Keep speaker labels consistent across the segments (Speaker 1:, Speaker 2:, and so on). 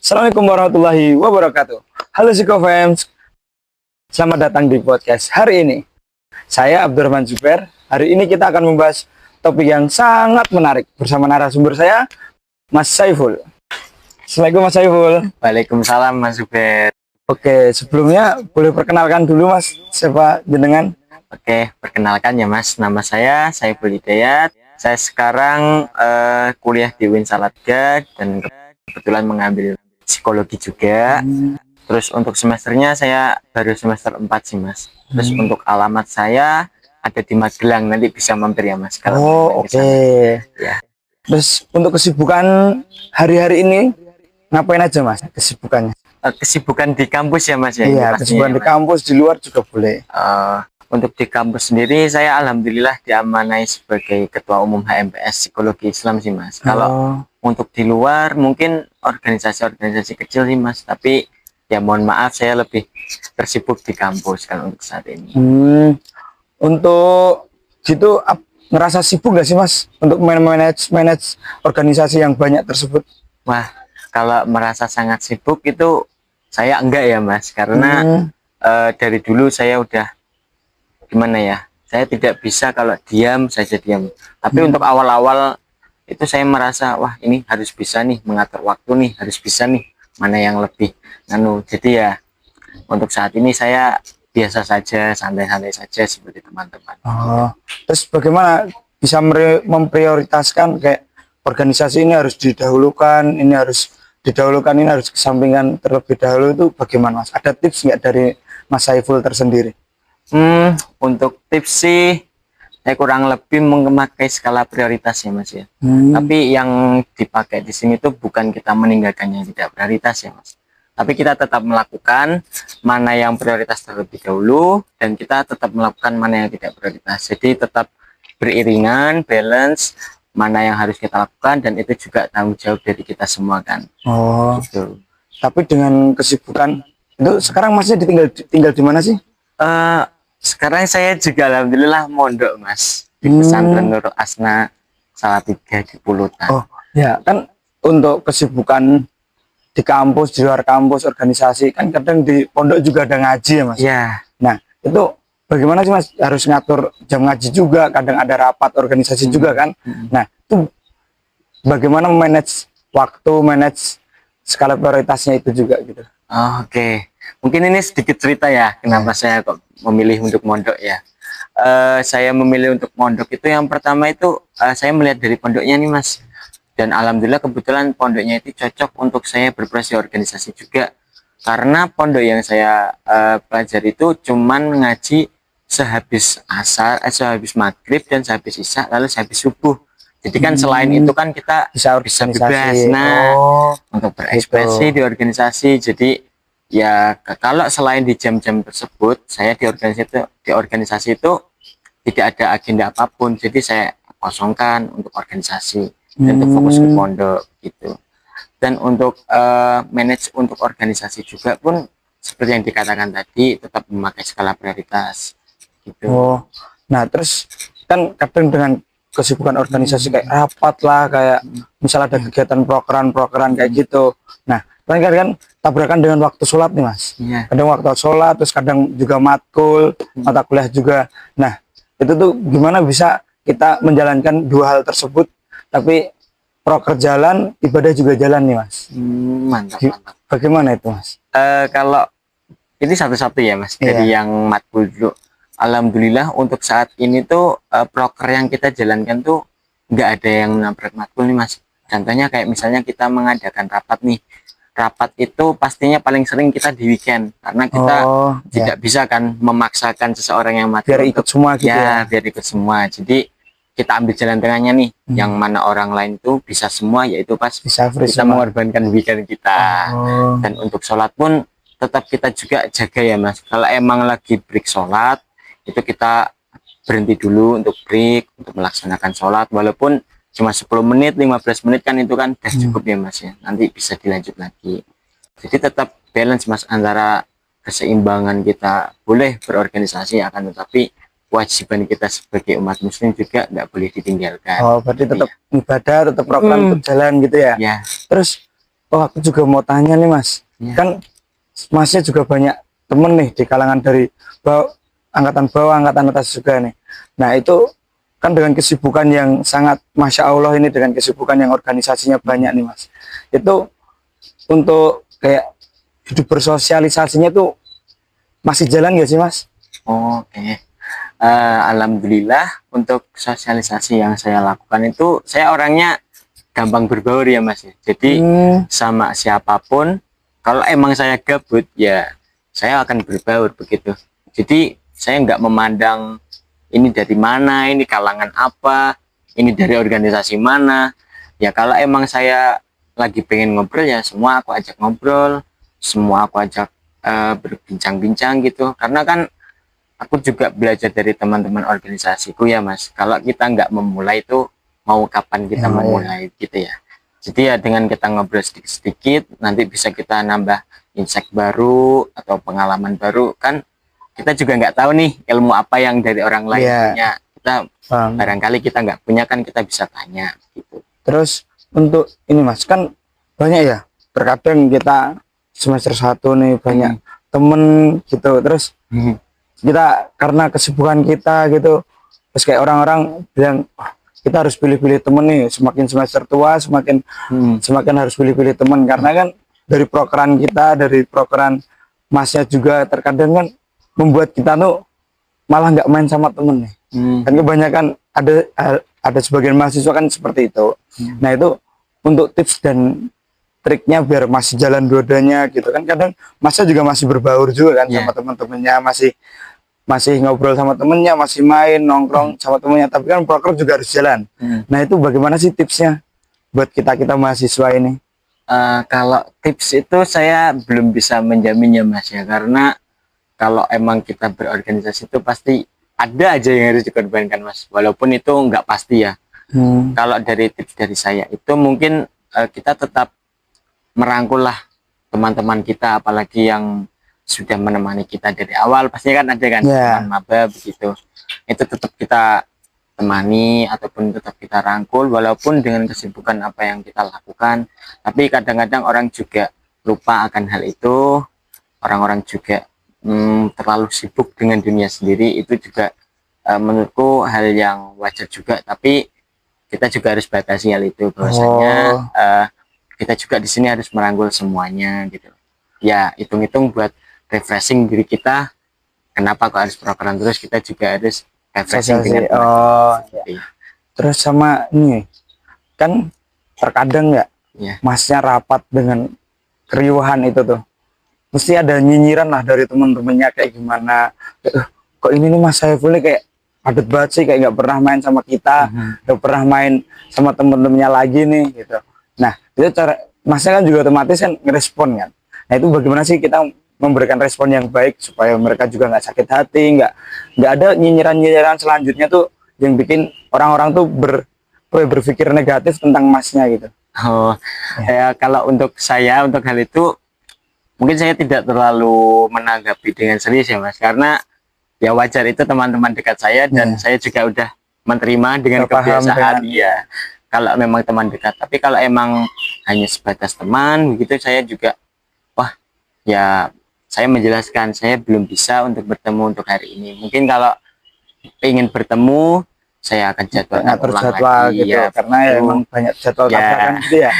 Speaker 1: Assalamualaikum warahmatullahi wabarakatuh. Halo Psikofams, selamat datang di podcast hari ini. Saya Abdurrahman Zubair. Hari ini kita akan membahas topik yang sangat menarik bersama narasumber saya, Mas Saiful. Assalamualaikum Mas Saiful.
Speaker 2: Waalaikumsalam Mas Zubair.
Speaker 1: Oke, sebelumnya boleh perkenalkan dulu Mas, siapa jenengan?
Speaker 2: Oke, perkenalkan ya Mas, nama saya Saiful Hidayat. Saya sekarang kuliah di UIN Salatiga dan kebetulan mengambil psikologi juga. Terus untuk semesternya saya baru semester 4 sih Mas. Terus untuk alamat saya ada di Magelang, nanti bisa mampir ya Mas.
Speaker 1: Oh oke.
Speaker 2: Ya.
Speaker 1: Terus untuk kesibukan hari-hari ini ngapain aja Mas kesibukannya?
Speaker 2: Kesibukan di kampus ya Mas ya?
Speaker 1: Iya, kesibukan di kampus, di luar juga boleh.
Speaker 2: Untuk di kampus sendiri saya alhamdulillah diamanai sebagai Ketua Umum HMPS Psikologi Islam sih Mas. Kalau untuk di luar mungkin organisasi-organisasi kecil sih Mas, tapi ya mohon maaf saya lebih tersibuk di kampus kan untuk saat ini.
Speaker 1: Untuk gitu ngerasa sibuk gak sih Mas untuk manage organisasi yang banyak tersebut?
Speaker 2: Wah, kalau merasa sangat sibuk itu saya enggak ya Mas, karena dari dulu saya udah gimana ya, saya tidak bisa kalau diam saja diam. Tapi untuk awal-awal itu saya merasa wah ini harus bisa nih mengatur waktu nih, harus bisa nih mana yang lebih jadi ya untuk saat ini saya biasa saja, santai-santai saja seperti teman-teman.
Speaker 1: Terus bagaimana bisa memprioritaskan kayak organisasi ini harus didahulukan, ini harus kesampingan terlebih dahulu, itu bagaimana Mas? Ada tips nggak dari Mas Saiful tersendiri?
Speaker 2: Untuk tips sih saya kurang lebih memakai skala prioritas ya Mas ya. Tapi yang dipakai di sini tuh bukan kita meninggalkan yang tidak prioritas ya Mas, tapi kita tetap melakukan mana yang prioritas terlebih dahulu dan kita tetap melakukan mana yang tidak prioritas. Jadi tetap beriringan, balance mana yang harus kita lakukan, dan itu juga tanggung jawab dari kita semua kan. Gitu.
Speaker 1: Tapi dengan kesibukan itu sekarang Masnya tinggal di mana sih?
Speaker 2: Sekarang saya juga alhamdulillah mondok Mas di pesantren Nurul Asna Salatiga di Pulutan.
Speaker 1: Oh ya, kan untuk kesibukan di kampus, di luar kampus, organisasi, kan kadang di pondok juga ada ngaji ya Mas?
Speaker 2: Ya.
Speaker 1: Nah itu bagaimana sih Mas? Harus ngatur jam ngaji juga, kadang ada rapat organisasi juga kan? Nah itu bagaimana manage waktu, manage skala prioritasnya itu juga gitu?
Speaker 2: Oke. Mungkin ini sedikit cerita ya, kenapa saya kok memilih untuk mondok ya. Saya memilih untuk mondok itu yang pertama itu saya melihat dari pondoknya nih Mas. Dan alhamdulillah kebetulan pondoknya itu cocok untuk saya berprestasi organisasi juga. Karena pondok yang saya pelajari itu cuman ngaji sehabis asar, sehabis maghrib dan sehabis isya, lalu sehabis subuh. Jadi kan selain itu kan kita bisa bebas untuk berekspresi di organisasi. Jadi ya kalau selain di jam-jam tersebut saya di organisasi itu tidak ada agenda apapun, jadi saya kosongkan untuk organisasi dan untuk fokus ke pondok gitu. Dan untuk manage untuk organisasi juga pun seperti yang dikatakan tadi, tetap memakai skala prioritas gitu.
Speaker 1: Nah terus kan kadang dengan kesibukan organisasi kayak rapat lah, kayak misalnya ada kegiatan prokeran kayak gitu. Nah kan tabrakan dengan waktu sholat nih Mas. Kadang waktu sholat, terus kadang juga matkul, mata kuliah juga. Nah itu tuh gimana bisa kita menjalankan dua hal tersebut tapi proker jalan, ibadah juga jalan nih Mas?
Speaker 2: Mantap.
Speaker 1: Bagaimana itu Mas?
Speaker 2: Kalau ini satu-satu ya Mas, dari yang matkul dulu. Alhamdulillah untuk saat ini tuh proker yang kita jalankan tuh nggak ada yang menabrak matkul nih Mas. Contohnya kayak misalnya kita mengadakan rapat nih. Rapat itu pastinya paling sering kita di weekend, karena kita tidak bisa kan memaksakan seseorang yang matkul
Speaker 1: biar ikut semua gitu ya.
Speaker 2: Biar ikut semua. Jadi kita ambil jalan tengahnya nih, yang mana orang lain tuh bisa semua, yaitu pas
Speaker 1: bisa
Speaker 2: kita mengorbankan weekend kita. Dan untuk sholat pun tetap kita juga jaga ya Mas. Kalau emang lagi break sholat, itu kita berhenti dulu untuk break, untuk melaksanakan sholat, walaupun cuma 10 menit, 15 menit kan itu kan udah cukup ya Mas ya, nanti bisa dilanjut lagi. Jadi tetap balance Mas, antara keseimbangan kita boleh berorganisasi, akan tetapi kewajiban kita sebagai umat muslim juga nggak boleh ditinggalkan.
Speaker 1: Berarti tetap ibadah, tetap program berjalan gitu ya?
Speaker 2: Ya.
Speaker 1: Terus oh aku juga mau tanya nih mas,
Speaker 2: Ya.
Speaker 1: kan masnya juga banyak temen nih di kalangan dari angkatan bawah, angkatan atas juga nih. Nah itu kan dengan kesibukan yang sangat masya Allah ini, dengan kesibukan yang organisasinya banyak nih mas, itu untuk kayak hidup bersosialisasinya tuh masih jalan gak sih mas?
Speaker 2: Oke. Alhamdulillah untuk sosialisasi yang saya lakukan itu saya orangnya gampang berbaur ya mas ya. Jadi sama siapapun kalau emang saya gabut ya saya akan berbaur begitu. Jadi saya nggak memandang ini dari mana, ini kalangan apa, ini dari organisasi mana. Ya kalau emang saya lagi pengen ngobrol ya semua aku ajak ngobrol, semua aku ajak berbincang-bincang gitu. Karena kan aku juga belajar dari teman-teman organisasiku ya mas. Kalau kita nggak memulai itu mau kapan kita memulai gitu ya. Jadi ya dengan kita ngobrol sedikit-sedikit nanti bisa kita nambah insight baru atau pengalaman baru. Kan kita juga nggak tahu nih ilmu apa yang dari orang lain punya. Kita barangkali kita nggak punya kan kita bisa tanya gitu.
Speaker 1: Terus untuk ini mas, kan banyak ya terkadang kita semester 1 nih banyak temen gitu, terus kita karena kesibukan kita gitu, terus kayak orang-orang bilang kita harus pilih-pilih temen nih, semakin semester tua semakin harus pilih-pilih temen, karena kan dari prokeran kita, dari prokeran masnya juga terkadang kan membuat kita tuh malah nggak main sama temen nih. Dan kebanyakan ada sebagian mahasiswa kan seperti itu. Nah itu untuk tips dan triknya biar masih jalan dua-duanya gitu kan, kadang masa juga masih berbaur juga kan sama teman-temannya, masih ngobrol sama temennya, masih main nongkrong sama temennya, tapi kan proker juga harus jalan. Nah itu bagaimana sih tipsnya buat kita mahasiswa ini?
Speaker 2: Kalau tips itu saya belum bisa menjaminnya mas ya, karena kalau emang kita berorganisasi itu pasti ada aja yang harus dikorbankan mas, walaupun itu nggak pasti ya. Kalau dari tips dari saya itu mungkin kita tetap merangkul lah teman-teman kita, apalagi yang sudah menemani kita dari awal, pastinya kan ada kan teman maba begitu, itu tetap kita temani ataupun tetap kita rangkul walaupun dengan kesibukan apa yang kita lakukan. Tapi kadang-kadang orang juga lupa akan hal itu, orang-orang juga terlalu sibuk dengan dunia sendiri, itu juga menurutku hal yang wajar juga, tapi kita juga harus batasi hal itu, bahwasanya kita juga di sini harus merangkul semuanya gitu ya, hitung-hitung buat refreshing diri kita. Kenapa kok harus program terus, kita juga harus refreshing dengan
Speaker 1: ya. Terus sama ini kan terkadang nggak masnya rapat dengan keriuhan itu tuh mesti ada nyinyiran lah dari teman-temannya, kayak gimana kok ini nih mas Saiful nih kayak padat banget sih, kayak nggak pernah main sama kita, nggak pernah main sama temen-temennya lagi nih gitu. Nah itu cara masnya kan juga otomatis kan ngerespon kan. Nah itu bagaimana sih kita memberikan respon yang baik supaya mereka juga nggak sakit hati, nggak ada nyinyiran selanjutnya tuh yang bikin orang-orang tuh berpikir negatif tentang masnya gitu.
Speaker 2: Ya kalau untuk saya, untuk hal itu mungkin saya tidak terlalu menanggapi dengan serius ya mas, karena ya wajar, itu teman-teman dekat saya dan saya juga udah menerima dengan kebiasaan ya. Kalau memang teman dekat, tapi kalau emang hanya sebatas teman begitu, saya juga ya saya menjelaskan saya belum bisa untuk bertemu untuk hari ini. Mungkin kalau ingin bertemu saya akan jadwalkan ulang lagi
Speaker 1: gitu, ya, karena ya emang banyak jadwal tabrakan gitu ya.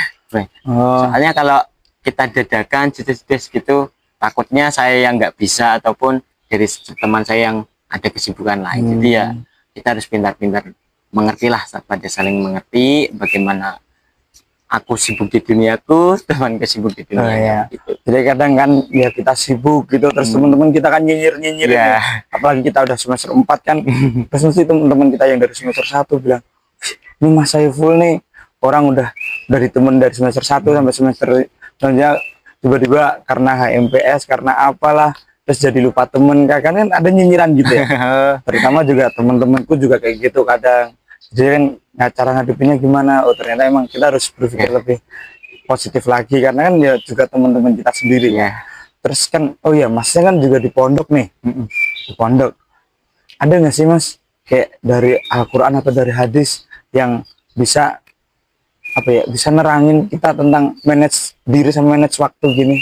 Speaker 2: Soalnya kalau kita dadakan jedes-jedes gitu, takutnya saya yang nggak bisa ataupun dari teman saya yang ada kesibukan lain. Jadi ya kita harus pintar-pintar mengertilah, pada saling mengerti bagaimana aku sibuk di duniaku, teman sibuk di dunia gitu.
Speaker 1: Jadi kadang kan ya kita sibuk gitu, terus teman-teman kita kan nyinyir apalagi kita udah semester 4 kan, terus mesti teman-teman kita yang dari semester 1 bilang, ini Mas Saiful nih orang udah dari temen dari semester 1 sampai semester selanjutnya, tiba-tiba karena HMPS karena apalah terus jadi lupa temen, kan ada nyinyiran gitu ya. Terutama juga teman-temanku juga kayak gitu kadang. Jadi kan cara ngadepinnya gimana, ternyata emang kita harus berpikir lebih positif lagi, karena kan ya juga teman-teman kita sendiri Terus kan masnya kan juga di pondok nih, di pondok ada nggak sih mas kayak dari Al-Quran atau dari hadis yang bisa apa ya, bisa nerangin kita tentang manage diri sama manage waktu gini?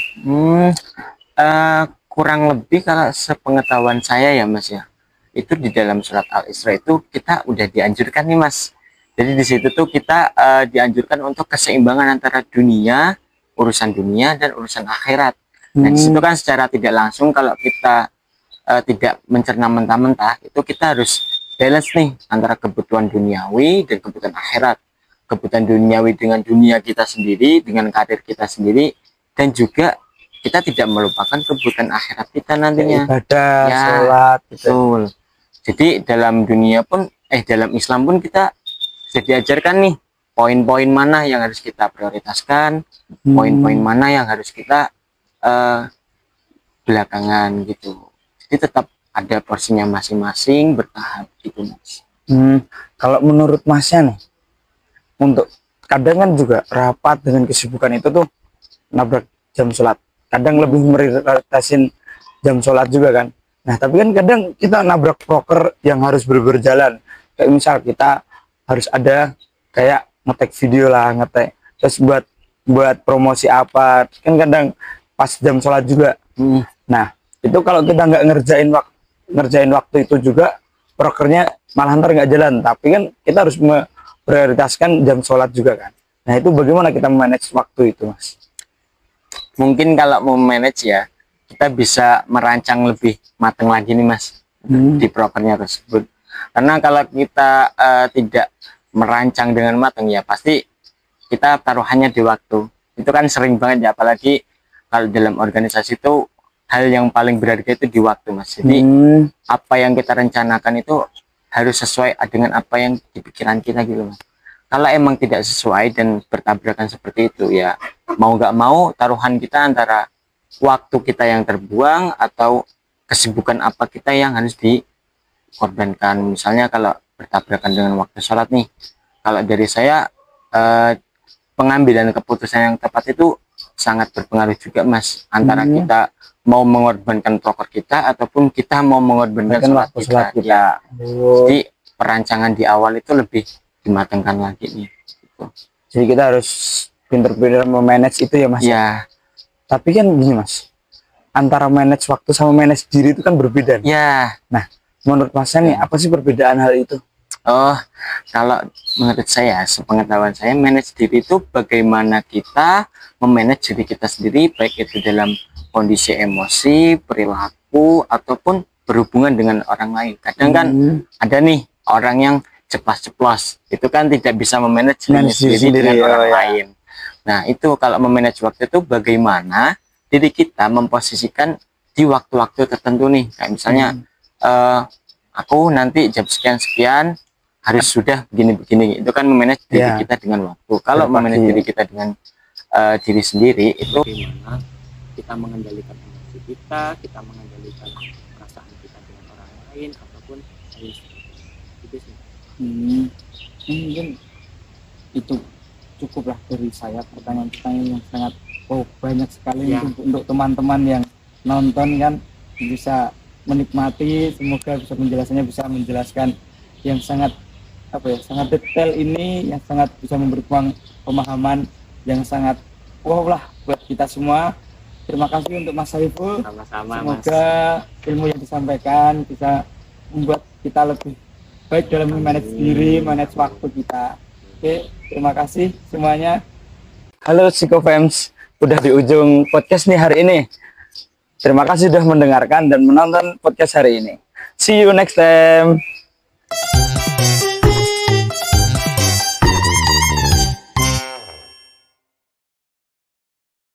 Speaker 2: Kurang lebih kalau sepengetahuan saya ya Mas ya, itu di dalam surat Al-Isra itu kita udah dianjurkan nih Mas. Jadi di situ tuh kita dianjurkan untuk keseimbangan antara urusan dunia dan urusan akhirat. Nah di situ kan secara tidak langsung kalau kita tidak mencerna mentah-mentah, itu kita harus balance nih antara kebutuhan duniawi dan kebutuhan akhirat. Kebutuhan duniawi dengan dunia kita sendiri, dengan karir kita sendiri, dan juga kita tidak melupakan kebutuhan akhirat kita nantinya.
Speaker 1: Ibadah,
Speaker 2: Ya,
Speaker 1: sholat, gitu.
Speaker 2: betul. Jadi dalam dunia pun, dalam Islam pun kita sudah diajarkan nih poin-poin mana yang harus kita prioritaskan, poin-poin mana yang harus kita belakangan gitu. Jadi tetap ada porsinya masing-masing, bertahap gitu Mas.
Speaker 1: Kalau menurut Masnya nih, untuk kadang kan juga rapat dengan kesibukan itu tuh nabrak jam sholat. Kadang lebih prioritasin jam sholat juga kan. Nah tapi kan kadang kita nabrak proker yang harus berjalan. Kayak misal kita harus ada kayak ngetek video lah, ngetek terus buat promosi apa, kan kadang pas jam sholat juga. Nah itu kalau kita nggak ngerjain waktu itu juga, prokernya malah ntar nggak jalan. Tapi kan kita harus memprioritaskan jam sholat juga kan. Nah itu bagaimana kita manage waktu itu Mas?
Speaker 2: Mungkin kalau mau manage ya, kita bisa merancang lebih matang lagi nih Mas di prokernya tersebut. Karena kalau kita tidak merancang dengan matang ya pasti kita taruhannya di waktu. Itu kan sering banget ya, apalagi kalau dalam organisasi itu hal yang paling berharga itu di waktu Mas. Jadi apa yang kita rencanakan itu harus sesuai dengan apa yang di pikiran kita gitu Mas. Kalau emang tidak sesuai dan bertabrakan seperti itu ya, mau nggak mau taruhan kita antara waktu kita yang terbuang atau kesibukan apa kita yang harus dikorbankan. Misalnya kalau bertabrakan dengan waktu sholat nih, kalau dari saya pengambilan keputusan yang tepat itu sangat berpengaruh juga Mas, antara kita mau mengorbankan proker kita ataupun kita mau mengorbankan sholat kita. Ya. Jadi perancangan di awal itu lebih dimatangkan lagi nih gitu.
Speaker 1: Jadi kita harus pinter-pinter memanage itu ya Mas
Speaker 2: ya.
Speaker 1: Tapi kan gini Mas, antara manage waktu sama manage diri itu kan berbeda
Speaker 2: ya.
Speaker 1: Nah menurut Masnya nih apa sih perbedaan hal itu?
Speaker 2: Kalau menurut saya, sepengetahuan saya, manage diri itu bagaimana kita memanage diri kita sendiri, baik itu dalam kondisi emosi, perilaku, ataupun berhubungan dengan orang lain. Kadang kan ada nih orang yang ceplas-ceplos, itu kan tidak bisa memanage diri sendiri dengan orang lain. Nah itu kalau memanage waktu itu bagaimana diri kita memposisikan di waktu-waktu tertentu nih, kayak misalnya aku nanti jam sekian-sekian harus sudah begini-begini. Itu kan memanage diri kita dengan waktu. Kalau memanage diri kita dengan diri sendiri itu bagaimana kita mengendalikan emosi kita mengendalikan perasaan kita dengan orang lain ataupun lain itu sih.
Speaker 1: Mungkin itu cukuplah dari saya, pertanyaan-pertanyaan yang sangat banyak sekali untuk teman-teman yang nonton kan bisa menikmati. Semoga bisa menjelaskan yang sangat sangat detail ini, yang sangat bisa memberi pemahaman yang sangat wow lah buat kita semua. Terima kasih untuk Mas Saiful.
Speaker 2: Sama-sama.
Speaker 1: Semoga ilmu yang disampaikan bisa membuat kita lebih baik dalam memanage diri, manage waktu kita. Oke, terima kasih semuanya. Halo Psikofams, udah di ujung podcast nih hari ini. Terima kasih sudah mendengarkan dan menonton podcast hari ini. See you next time.